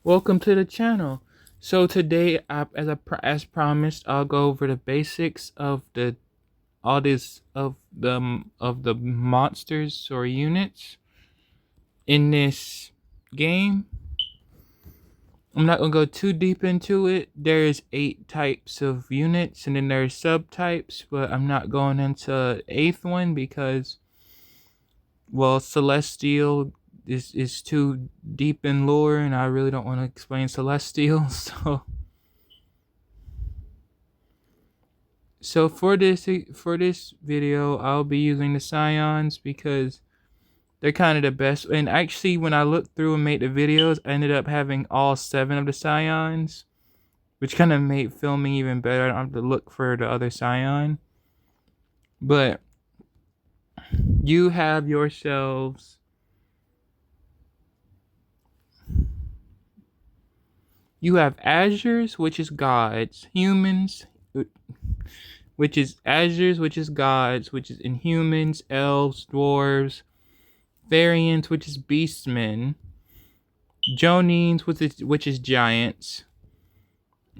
Welcome to the channel. So today, as promised, I'll go over the basics of the monsters or units in this game. I'm not gonna go too deep into it. There's 8 types of units, and then there's subtypes, but I'm not going into 8th one because, well, Celestial is too deep in lore, and I really don't want to explain Celestial, so. So for this video, I'll be using the Scions because they're kind of the best. And actually, when I looked through and made the videos, I ended up having all 7 of the Scions, which kind of made filming even better. I don't have to look for the other Scion. But you have yourselves Azures, which is gods, humans, which is Azures, which is gods, which is Inhumans, elves, dwarves, Variants, which is beastmen, Jonines, which is giants,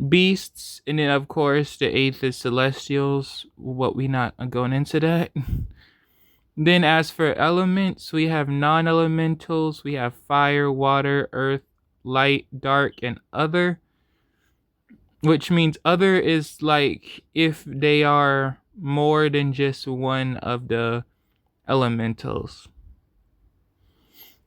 beasts, and then of course the 8th is celestials. What we not going into that. Then as for elements, we have non-elementals. We have fire, water, earth, light, dark, and other. Which means other is like if they are more than just one of the elementals.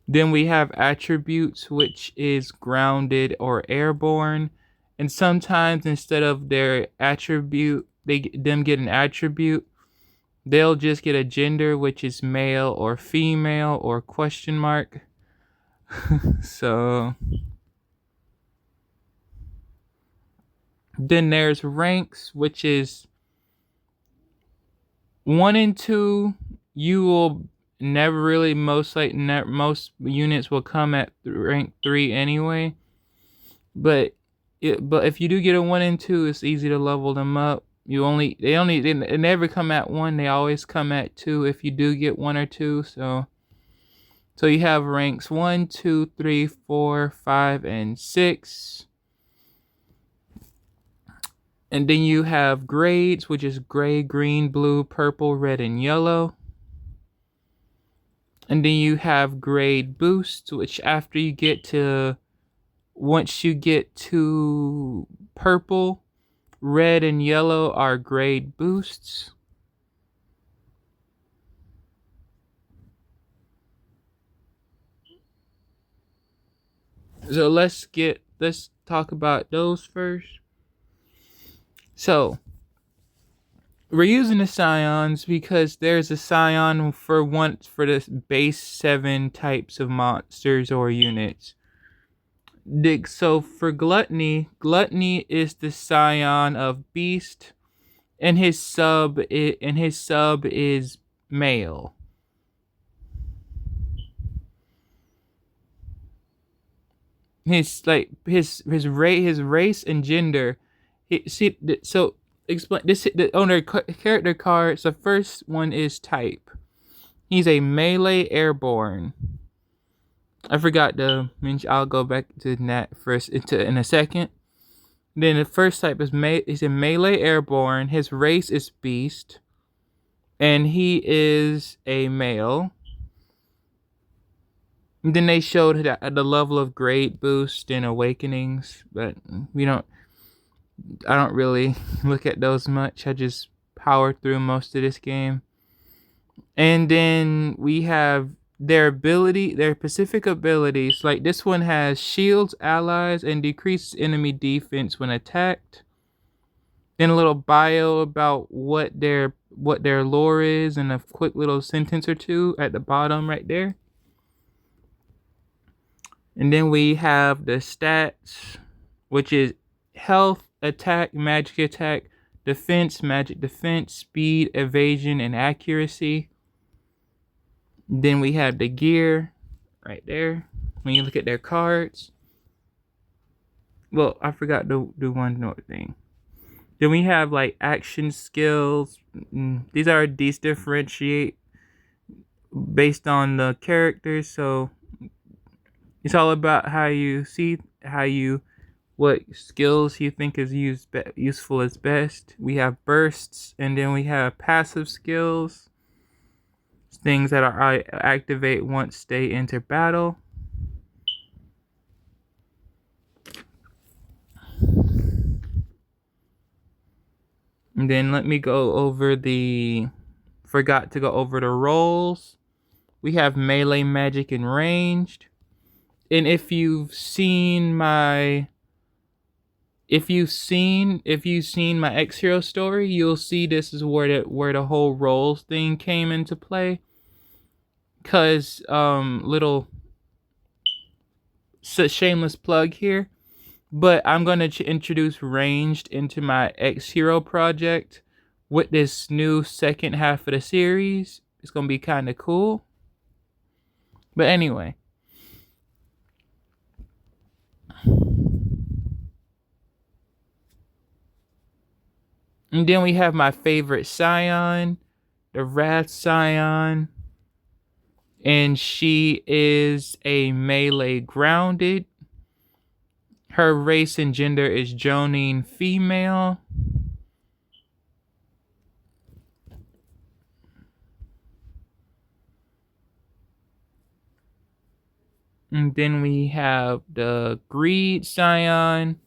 Then we have attributes, which is grounded or airborne. And sometimes instead of their attribute, them get an attribute, they'll just get a gender, which is male or female or question mark. So then there's ranks, which is 1 and 2. You will never really, most units will come at rank 3 anyway. But if you do get a 1 and 2, it's easy to level them up. They never come at 1. They always come at 2 if you do get 1 or 2. So you have ranks 1, 2, 3, 4, 5, and 6. And then you have grades, which is gray, green, blue, purple, red, and yellow. And then you have grade boosts, which once you get to purple, red, and yellow are grade boosts. So let's talk about those first. So we're using the Scions because there's a Scion for the base 7 types of monsters or units. So for Gluttony is the Scion of Beast, and his sub is male. His race and gender. Explain this on their character cards. The first one is type. He's a melee airborne. I forgot to mention. I'll go back to that first in a second. Then the first type is a melee airborne. His race is beast, and he is a male. And then they showed the level of grade boost and awakenings, but I don't really look at those much. I just power through most of this game. And then we have their specific abilities. Like this one has shields allies and decreases enemy defense when attacked. Then a little bio about what their lore is, and a quick little sentence or two at the bottom right there. And then we have the stats, which is health, attack, magic attack, defense, magic defense, speed, evasion, and accuracy. Then we have the gear right there. When you look at their cards. Well, I forgot to do one more thing. Then we have like action skills. These differentiate based on the characters. So it's all about how you see what skills you think is useful as best. We have bursts, and then we have passive skills, things that are activate once they enter battle. And then let me go over forgot to go over the roles. We have melee, magic, and ranged. And if you've seen my X Hero story, you'll see this is where the whole roles thing came into play. Cause little shameless plug here, but I'm gonna introduce ranged into my X Hero project with this new second half of the series. It's gonna be kind of cool. But anyway. And then we have my favorite Scion, the Wrath Scion. And she is a melee grounded. Her race and gender is Jonin female. And then we have the Greed Scion.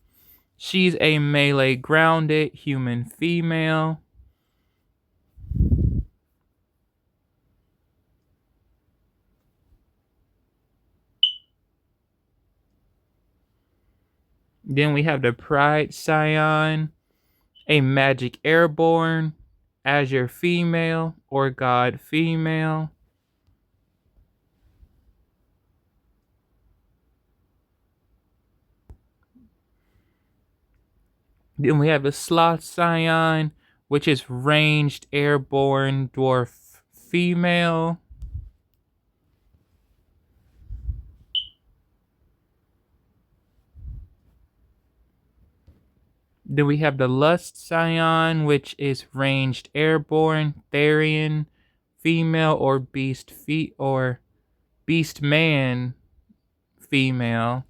She's a melee grounded human female. Then we have the Pride Scion, a magic airborne, Azure female, or God female. Then we have the Sloth Scion, which is ranged airborne dwarf female. Then we have the Lust Scion, which is ranged airborne Therian female or beast man female.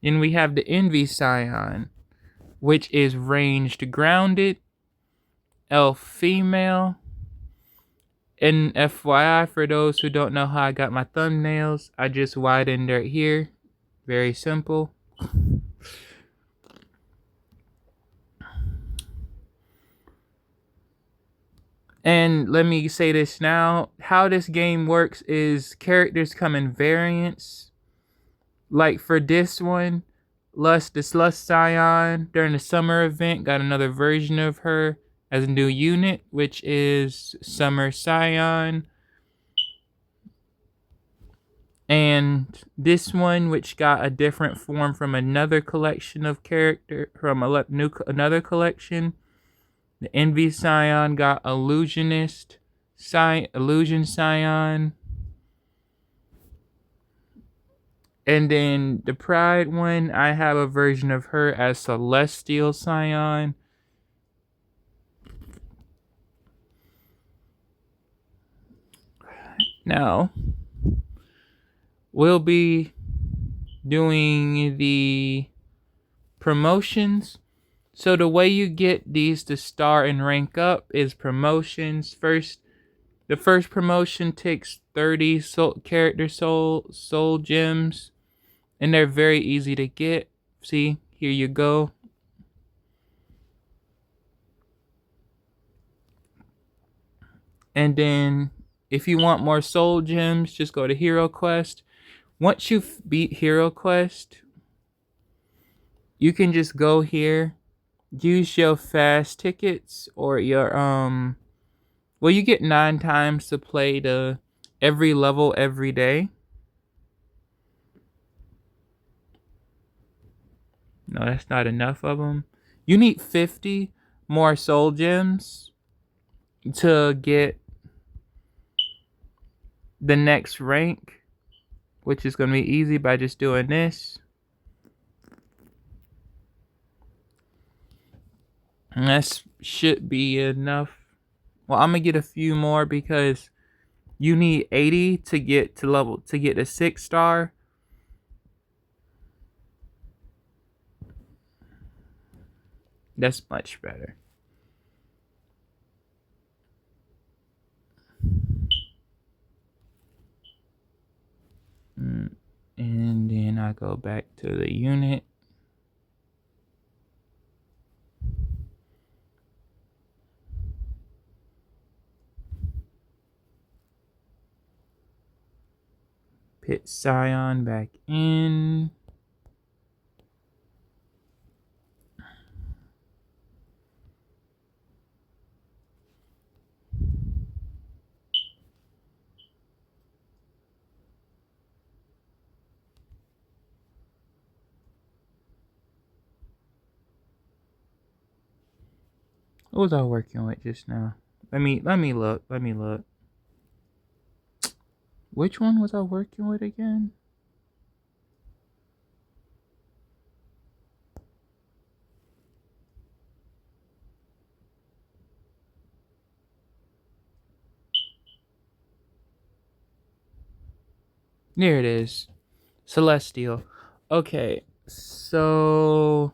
Then we have the Envy Scion, which is ranged grounded elf female. And FYI, for those who don't know how I got my thumbnails, I just widened right here. Very simple. And let me say this now. How this game works is characters come in variants. Like for this one, this Lust Scion, during the summer event, got another version of her as a new unit, which is Summer Scion. And this one, which got a different form from another collection of another collection, the Envy Scion got Illusion Scion. And then the Pride one, I have a version of her as Celestial Scion. Now, we'll be doing the promotions. So the way you get these to star and rank up is promotions. The first promotion takes 30 character soul gems, and they're very easy to get. See, here you go. And then if you want more soul gems, just go to Hero Quest. Once you beat Hero Quest, you can just go here, use your fast tickets or your well, you get 9 times to play every level every day. No, that's not enough of them. You need 50 more soul gems to get the next rank, which is going to be easy by just doing this. And that should be enough. Well, I'm going to get a few more because you need 80 to get to 6 star. That's much better. And then I go back to the unit. Put Scion back in. What was I working with just now? Let me look. Let me look. Which one was I working with again? There it is. Celestial. Okay, so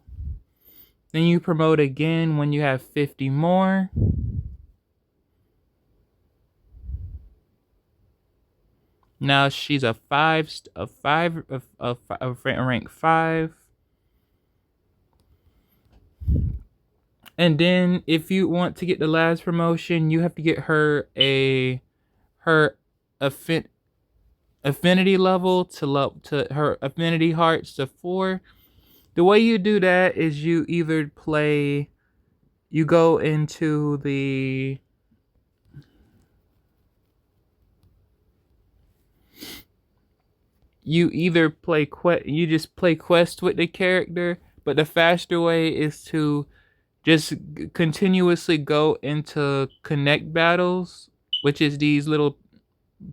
then you promote again when you have 50 more. Now she's a rank 5. And then if you want to get the last promotion, you have to get her her affinity level to her affinity hearts to 4. The way you do that is you either go into the you just play quest with the character, but the faster way is to just continuously go into connect battles, which is these little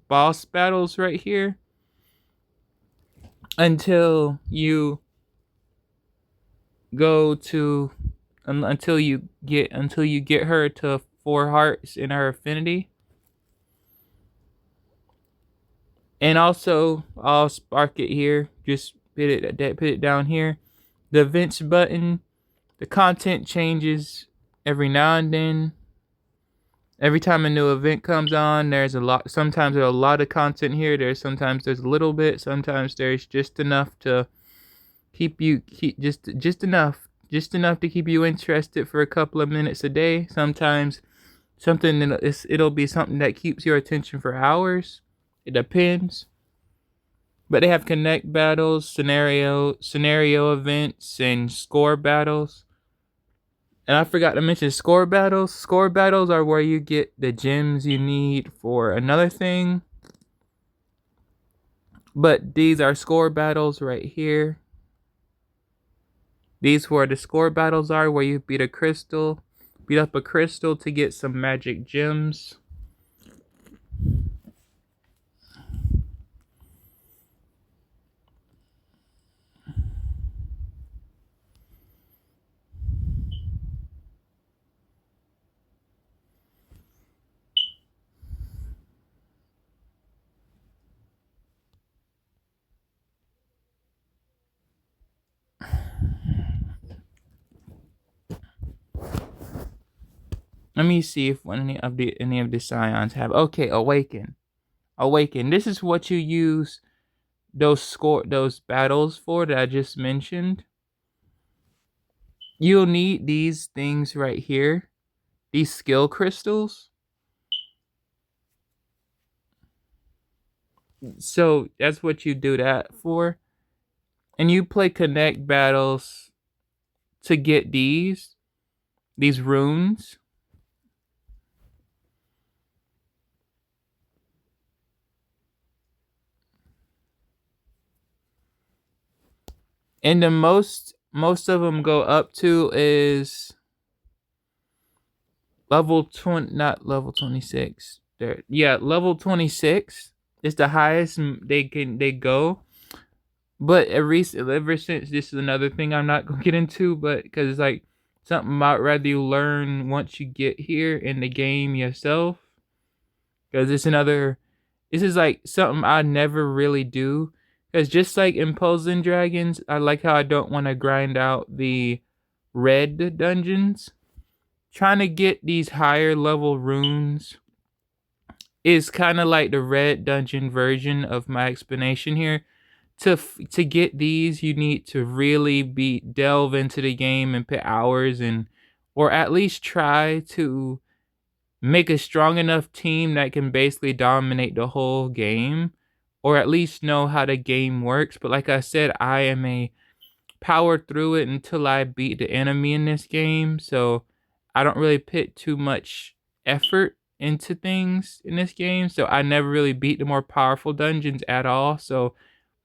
boss battles right here, until you get her to 4 hearts in her affinity. And also, I'll spark it here. Just put it down here. The events button. The content changes every now and then. Every time a new event comes on, there's a lot. Sometimes there's a lot of content here. Sometimes there's a little bit. Sometimes there's just enough to keep just enough to keep you interested for a couple of minutes a day. Sometimes it'll be something that keeps your attention for hours. It depends. But they have connect battles, scenario events, and score battles. And I forgot to mention score battles. Score battles are where you get the gems you need for another thing. But these are score battles right here. These where the score battles are, where you beat up a crystal to get some magic gems. Let me see if any of the scions have. Okay, awaken. This is what you use those battles for that I just mentioned. You'll need these things right here. These skill crystals. So that's what you do that for. And you play connect battles to get these runes. And the most of them go up to is level 20, not level 26. Level 26 is the highest they go. But ever since, this is another thing I'm not gonna get into, but because it's like something I'd rather you learn once you get here in the game yourself. Because this is like something I never really do. Because just like Imposing Dragons, I like how I don't want to grind out the red dungeons. Trying to get these higher level runes is kind of like the red dungeon version of my explanation here. To get these, you need to really delve into the game and put hours and, or at least try to make a strong enough team that can basically dominate the whole game, or at least know how the game works. But like I said, I am a power through it until I beat the enemy in this game, so I don't really put too much effort into things in this game, so I never really beat the more powerful dungeons at all. So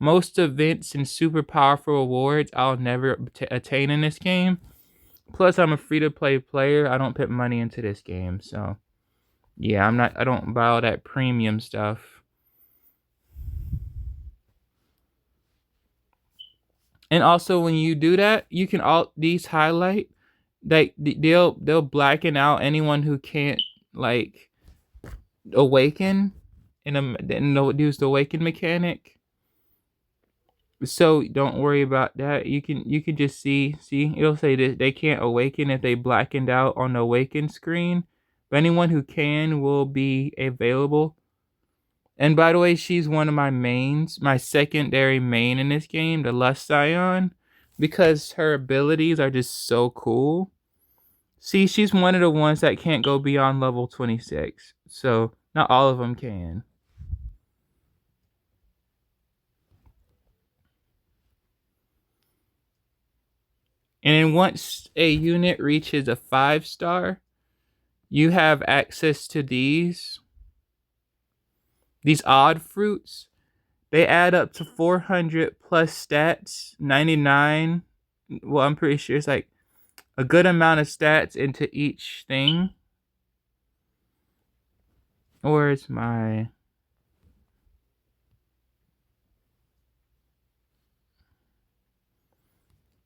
most events and super powerful rewards I'll never attain in this game. Plus, I'm a free-to-play player. I don't put money into this game, so yeah, I don't buy all that premium stuff. And also, when you do that, you can these highlight, like they'll blacken out anyone who can't like awaken and use the awaken mechanic. So don't worry about that. You can just see it'll say that they can't awaken if they blackened out on the awaken screen. But anyone who can will be available. And by the way, she's one of my mains, my secondary main in this game, the Lust Scion, because her abilities are just so cool. See, she's one of the ones that can't go beyond level 26. So, not all of them can. And then once a unit reaches a 5-star, you have access to these odd fruits. They add up to 400 plus stats, 99. Well, I'm pretty sure it's like a good amount of stats into each thing. Or it's my...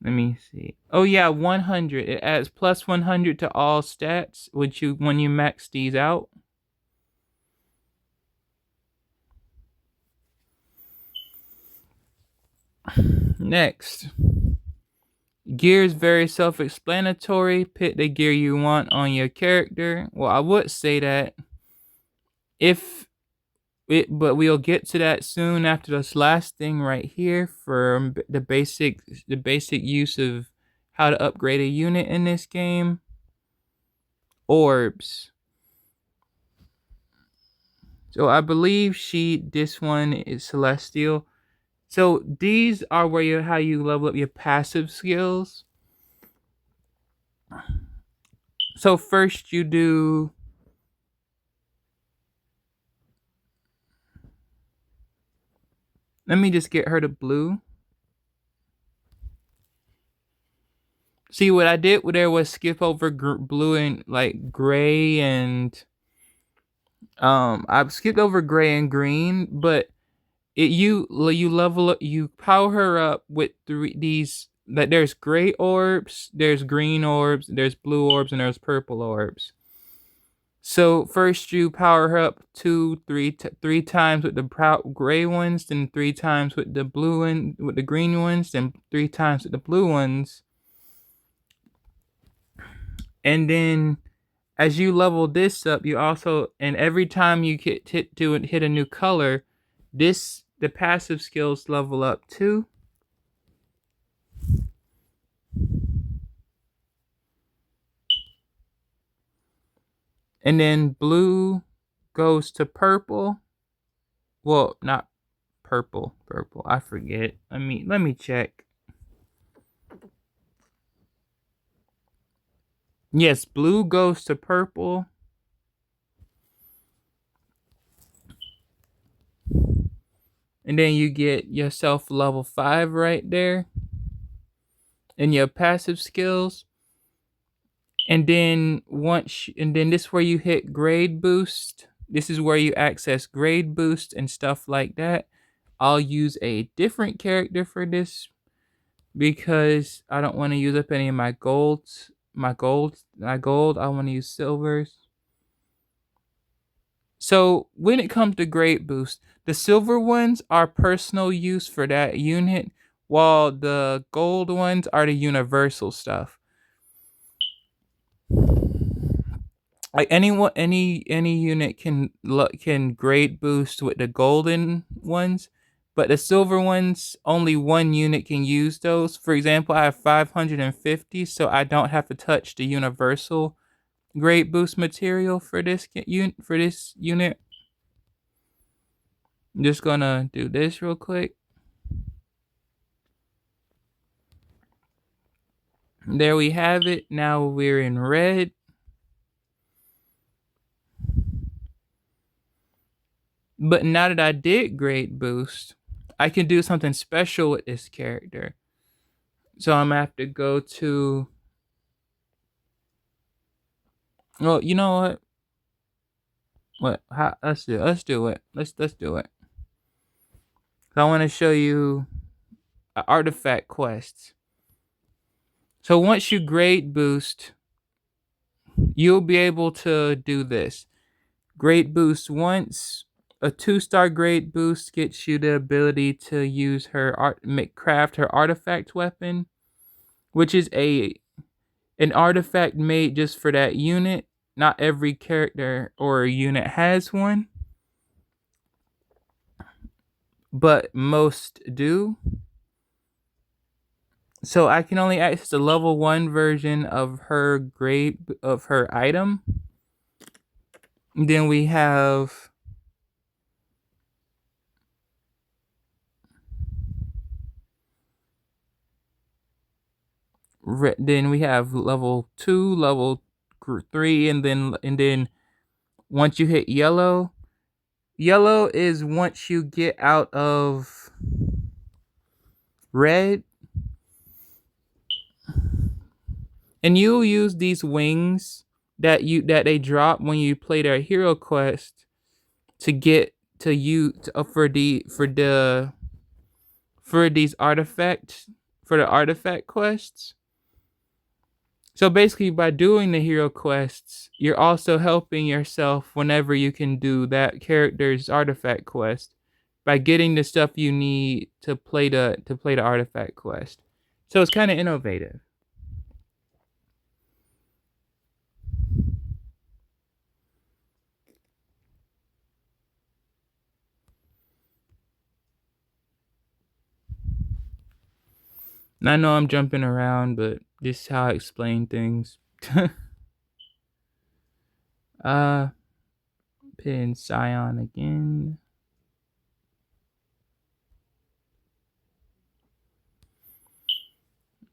Let me see. Oh yeah, 100. It adds plus 100 to all stats when you max these out. Next. Gear is very self-explanatory. Pick the gear you want on your character. Well, I would say that but we'll get to that soon after this last thing right here for the basic use of how to upgrade a unit in this game. Orbs. So I believe this one is Celestial. So these are how you level up your passive skills. So first you do... Let me just get her to blue. See, what I did there was skip over blue and like gray and... I skipped over gray and green, but you level up, you power her up with there's gray orbs, there's green orbs, there's blue orbs, and there's purple orbs. So first you power her up 3 times with the gray ones, then 3 times with the green ones, then 3 times with the blue ones. And then as you level this up, you also, and every time you hit a new color, the passive skills level up too. And then blue goes to purple. Well, not purple. I forget. Let me check. Yes, blue goes to purple. And then you get yourself level 5 right there. And your passive skills. And then this is where you hit grade boost. This is where you access grade boost and stuff like that. I'll use a different character for this because I don't want to use up any of my golds. I want to use silvers. So when it comes to grade boost, the silver ones are personal use for that unit, while the gold ones are the universal stuff. Like anyone, any unit can grade boost with the golden ones, but the silver ones only one unit can use those. For example, I have 550, so I don't have to touch the universal grade boost material for this unit. I'm just gonna do this real quick. There we have it. Now we're in red. But now that I did grade boost, I can do something special with this character. So I'm gonna have to go to. Well, you know what? What? How, let's do it. Let's do it. Let's do it. So I want to show you artifact quests. So once you grade boost, you'll be able to do this. Grade boost once. A 2-star grade boost gets you the ability to use craft her artifact weapon, which is an artifact made just for that unit. Not every character or unit has one, but most do. So I can only access the level 1 version of her item. Then we have level 2, level 3, and then once you hit yellow is once you get out of red, and you'll use these wings that they drop when you play their hero quest to get to you to, for these artifact quests. So basically, by doing the hero quests, you're also helping yourself whenever you can do that character's artifact quest by getting the stuff you need to play the artifact quest. So it's kind of innovative. And I know I'm jumping around, but this is how I explain things. Pin Scion again.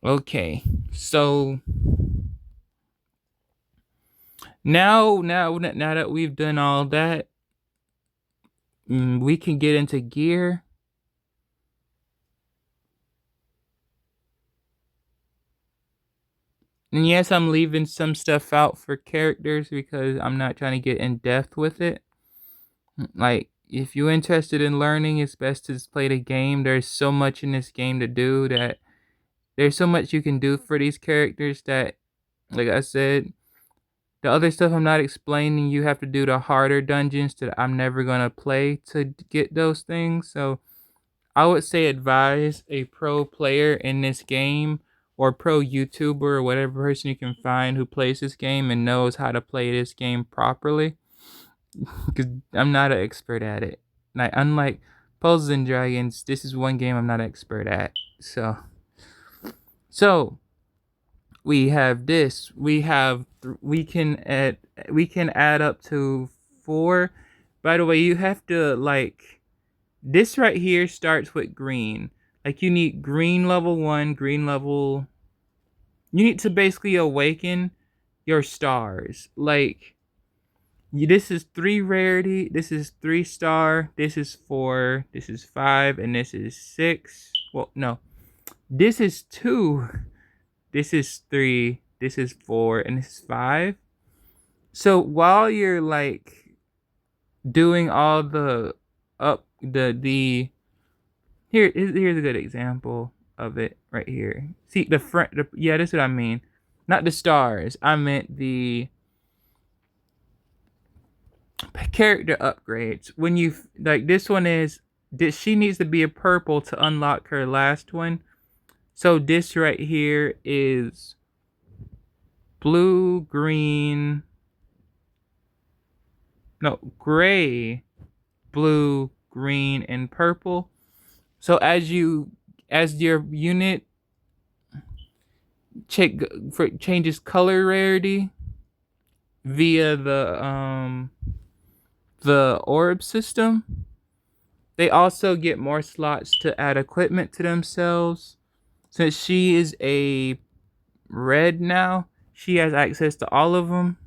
Okay, so now that we've done all that, we can get into gear. And yes, I'm leaving some stuff out for characters because I'm not trying to get in depth with it. Like, if you're interested in learning, it's best to just play the game. There's so much in this game to do that there's so much you can do for these characters that, like I said, the other stuff I'm not explaining, you have to do the harder dungeons that I'm never going to play to get those things. So I would say advise a pro player in this game or pro YouTuber or whatever person you can find who plays this game and knows how to play this game properly. Because I'm not an expert at it. Like, unlike Puzzles and Dragons, this is one game I'm not an expert at. So we have this. We can add up to 4. By the way, you have to, like, this right here starts with green. Like, you need green level 1, green level. You need to basically awaken your stars. Like, this is 3 rarity, this is 3 star, this is 4, this is 5, and this is 6. Well, no. This is 2. This is 3, this is 4, and this is 5. So while you're, like, doing all the here's a good example of it right here. See the front, yeah, that's what I mean. Not the stars. I meant the character upgrades. When you, like, this one is, she needs to be a purple to unlock her last one. So this right here is blue, green, No, gray, blue, green, and purple. So as your unit changes color rarity via the orb system, they also get more slots to add equipment to themselves. Since she is a red now, she has access to all of them.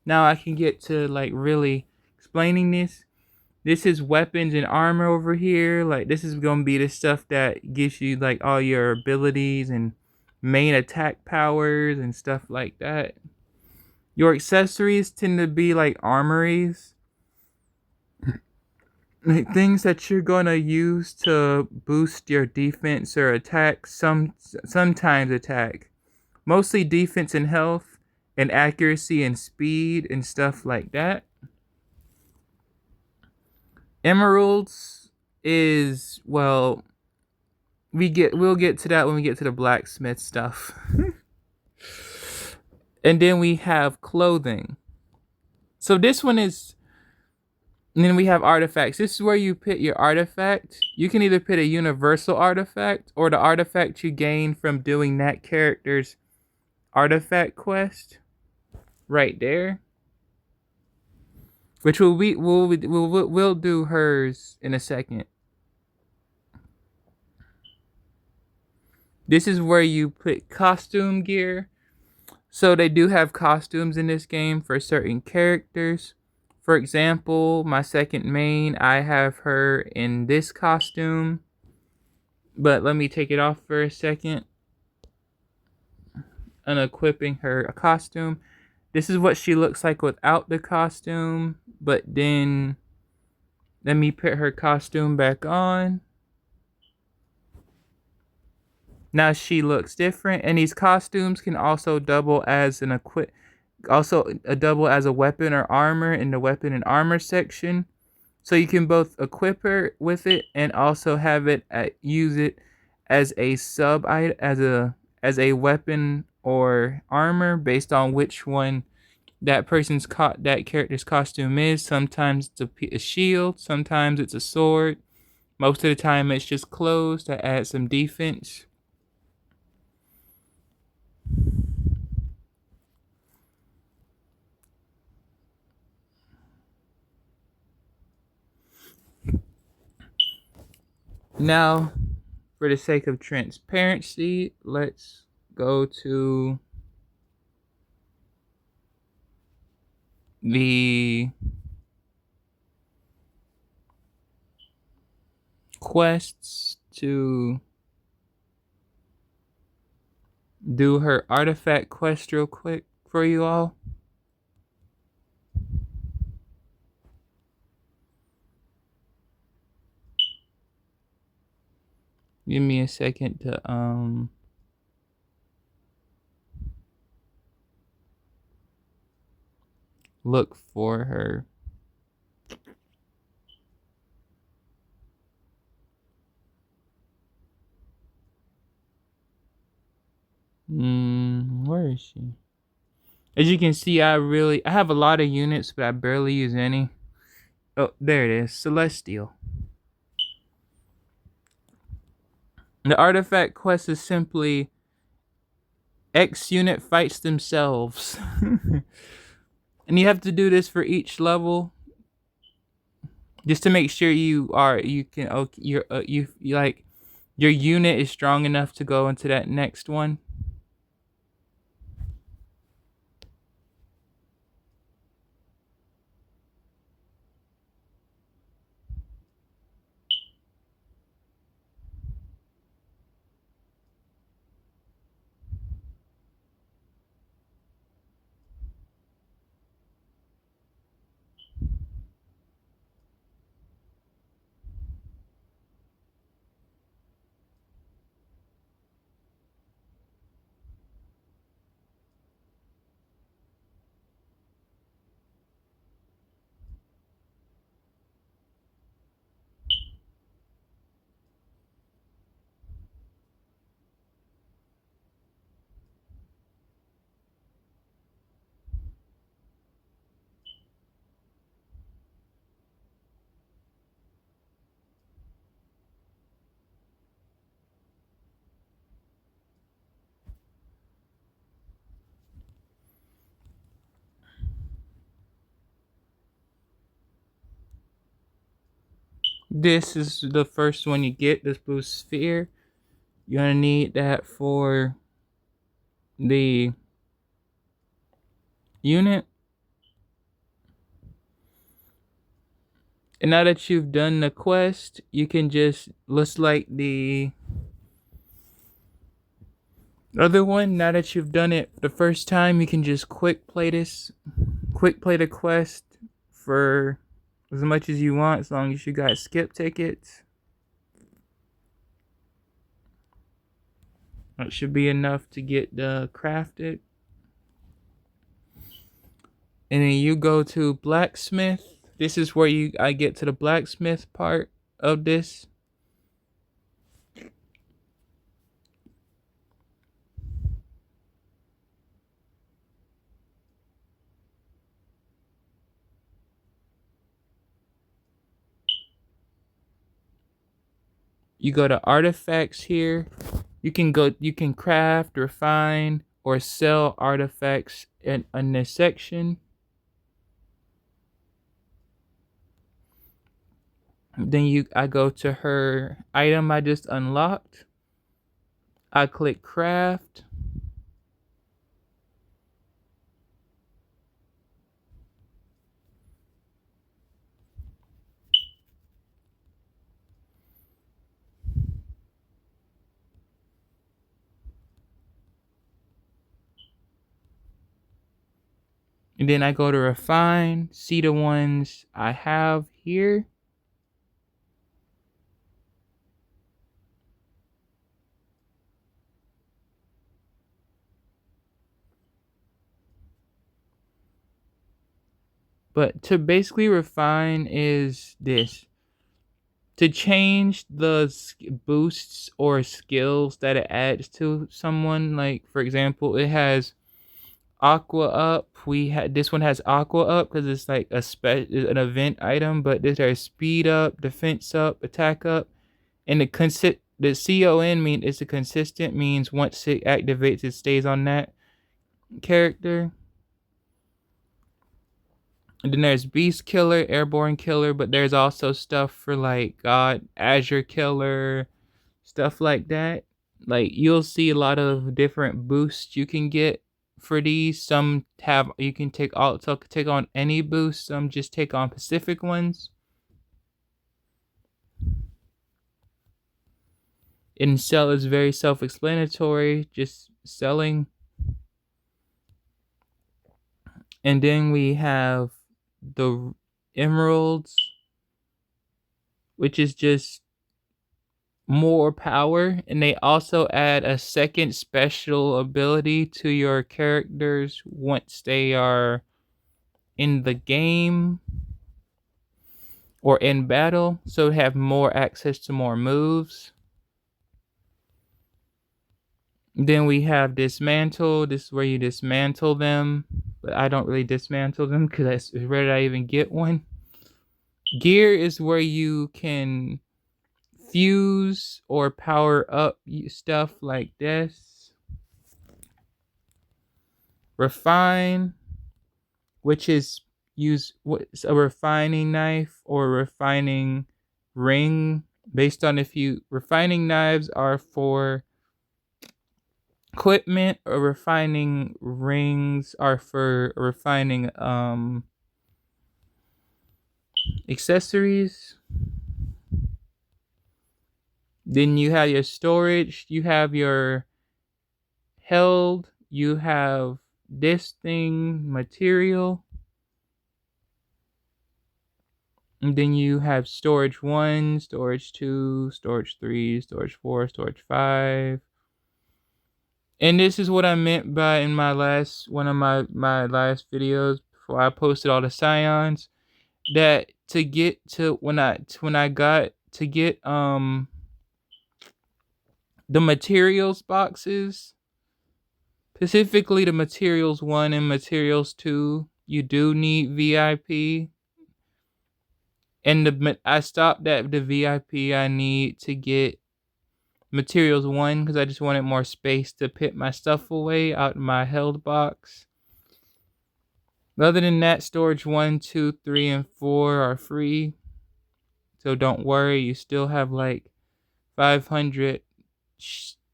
Now I can get to like really explaining this. This is weapons and armor over here. Like this is gonna be the stuff that gives you like all your abilities and main attack powers and stuff like that. Your accessories tend to be like armories. Like things that you're gonna use to boost your defense or attack. Sometimes attack. Mostly defense and health and accuracy and speed and stuff like that. Emeralds is, well, we'll get to that when we get to the blacksmith stuff. And then we have clothing. So this one is, and then we have artifacts. This is where you put your artifact. You can either put a universal artifact or the artifact you gain from doing that character's artifact quest right there. Which we'll do hers in a second. This is where you put costume gear. So they do have costumes in this game for certain characters. For example, my second main, I have her in this costume. But let me take it off for a second. Unequipping her costume. This is what she looks like without the costume. But then, let me put her costume back on. Now she looks different, and these costumes can also double as an double as a weapon or armor in the weapon and armor section. So you can both equip her with it and also have it use it as a sub item, as a weapon or armor based on which one that character's costume is. Sometimes it's a shield, sometimes it's a sword. Most of the time it's just clothes to add some defense. Now, for the sake of transparency, let's go to the quests to do her artifact quest real quick for you all. Give me a second to look for her. Where is she? As you can see, I have a lot of units, but I barely use any. Oh, there it is. Celestial. The artifact quest is simply X unit fights themselves. And you have to do this for each level, just to make sure your unit is strong enough to go into that next one. This is the first one you get, this blue sphere. You're gonna need that for the unit. And now that you've done the quest, you can just, looks like the other one, now that you've done it the first time, you can just quick play the quest for as much as you want, as long as you got skip tickets. That should be enough to get crafted. And then you go to blacksmith. This is where I get to the blacksmith part of this. You go to artifacts here. You can craft, refine, or sell artifacts in this section. Then I go to her item I just unlocked. I click craft. And then I go to refine, see the ones I have here. But to basically refine is this. To change the boosts or skills that it adds to someone, like for example, it has aqua up. This one has aqua up because it's like an event item, but there's speed up, defense up, attack up, and the CON mean it's a consistent, means once it activates, it stays on that character. And then there's Beast Killer, Airborne Killer, but there's also stuff for like Azure Killer, stuff like that. Like you'll see a lot of different boosts you can get for these. Some you can take on any boost, some just take on specific ones. And sell is very self-explanatory, just selling. And then we have the emeralds, which is just more power, and they also add a second special ability to your characters once they are in the game or in battle, so have more access to more moves. Then we have dismantle. This is where you dismantle them, but I don't really dismantle them because it's rare that I even get one. Gear is where you can fuse or power up stuff like this. Refine, which is use a refining knife or refining ring, based on refining knives are for equipment, or refining rings are for refining accessories. Then you have your storage, you have your held, you have this thing, material. And then you have storage 1, storage 2, storage 3, storage 4, storage 5. And this is what I meant by in my one of my last videos before I posted all the scions, that to get to when I got to get the materials boxes, specifically the materials 1 and materials 2, you do need VIP. And I stopped at the VIP I need to get materials 1 because I just wanted more space to put my stuff away out in my held box. But other than that, storage 1, 2, 3, and 4 are free So don't worry, you still have like 500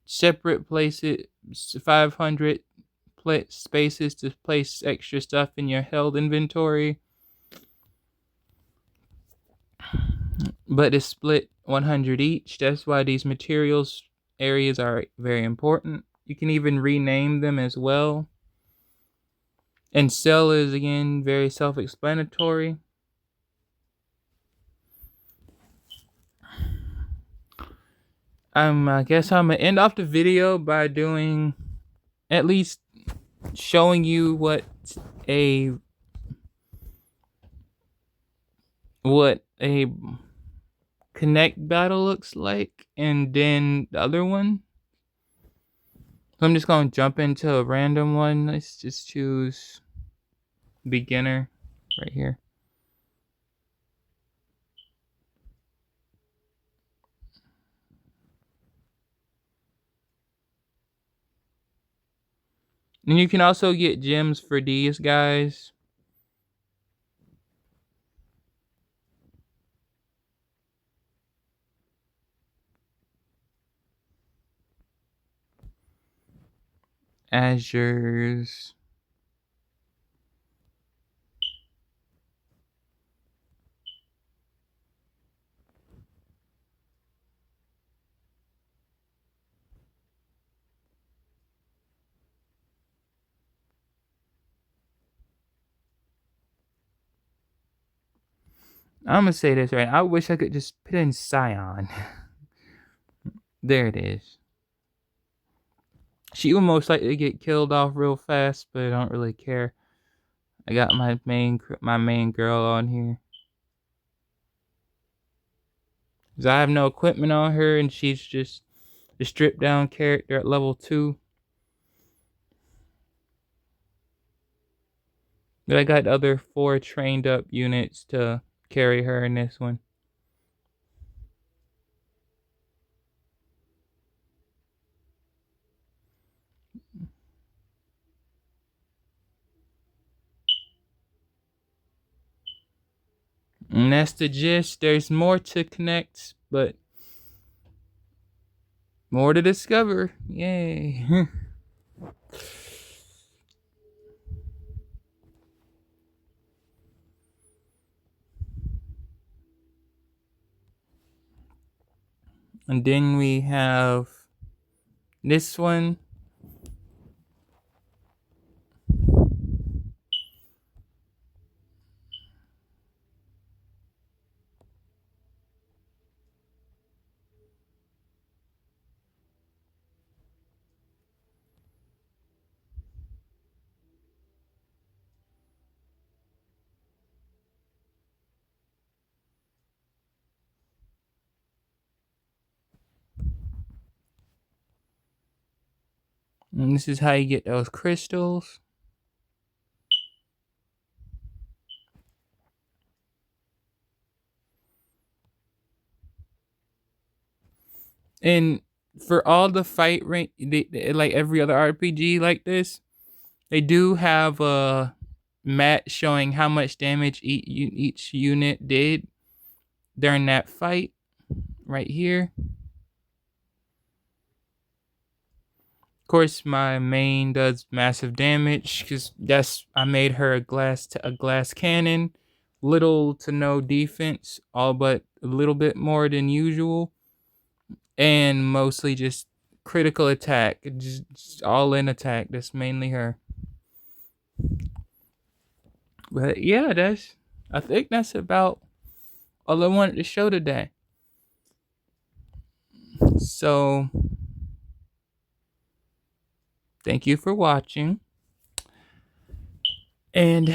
separate places, 500 spaces to place extra stuff in your held inventory. But it's split 100 each. That's why these materials areas are very important. You can even rename them as well. And sell is, again, very self-explanatory. I guess I'm going to end off the video by doing, at least showing you what a connect battle looks like, and then the other one. So I'm just going to jump into a random one. Let's just choose beginner right here. And you can also get gems for these guys. Azures. I'm gonna say this right. I wish I could just put in Scion. There it is. She will most likely get killed off real fast, but I don't really care. I got my main girl on here. Cause I have no equipment on her, and she's just a stripped down character at level 2. But I got the other 4 trained up units to carry her in this one. And that's the gist. There's more to connect, but more to discover. Yay. And then we have this one. And this is how you get those crystals. And for all the fight rank, like every other RPG like this, they do have a mat showing how much damage each unit did during that fight right here. Of course, my main does massive damage because I made her a glass cannon, little to no defense, all but a little bit more than usual, and mostly just critical attack, just all in attack. That's mainly her. But yeah, I think that's about all I wanted to show today. So thank you for watching. And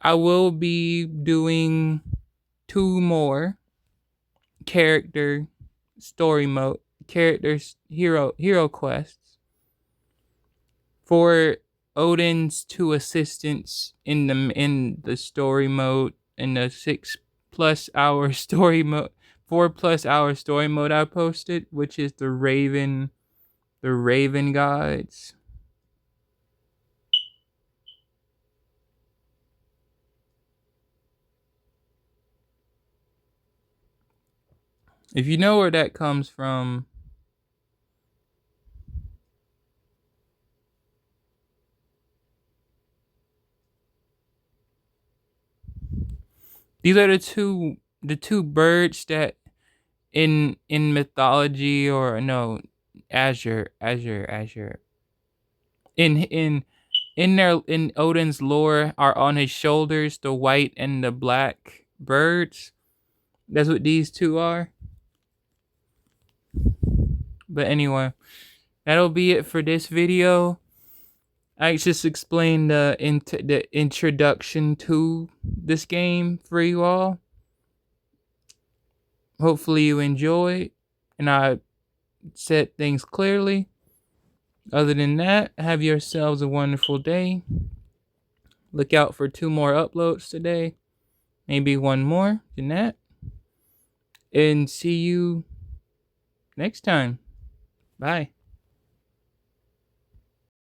I will be doing 2 more character story mode, characters hero quests for Odin's 2 assistants in the story mode, in the 6+ hour story mode, 4+ hour story mode I posted, which is the Raven guides. If you know where that comes from, these are the two birds that in mythology, or no, Azure. In Odin's lore are on his shoulders, the white and the black birds. That's what these two are. But anyway, that'll be it for this video. I just explained the introduction to this game for you all. Hopefully you enjoyed, and I said things clearly. Other than that, have yourselves a wonderful day. Look out for 2 more uploads today. Maybe 1 more than that. And see you next time. Bye.